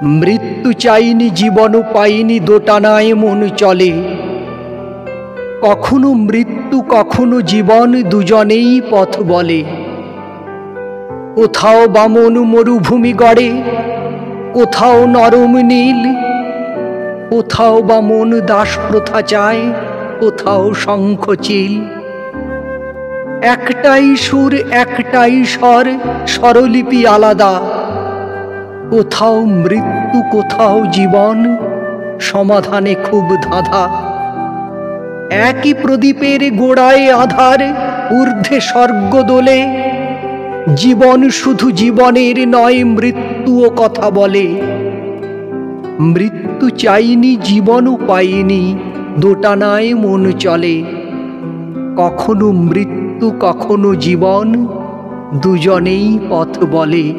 মৃত্যু চাইনি জীবন পাইনি দোটানায় মন চলে। কখনো মৃত্যু কখনো জীবন দুজনেই পথ বলে। কোথাও বামন মরুভূমি গড়ে, কোথাও নরম নীল, কোথাও বামন দাস প্রথা চায়, কোথাও শঙ্খচিল। একটাই সুর একটাই স্বর, স্বরলিপি আলাদা। কোথাও মৃত্যু কোথাও জীবন, সমাধানে খুব ধাঁধা। একই প্রদীপের গোড়ায় আধার, ঊর্ধ্বে স্বর্গ দোলে। জীবন শুধু জীবনের নয়, মৃত্যুও কথা বলে। মৃত্যু চাইনি জীবনও পাইনি, দোটানায় মন চলে। কখনো মৃত্যু কখনো জীবন, দুজনেই পথ বলে।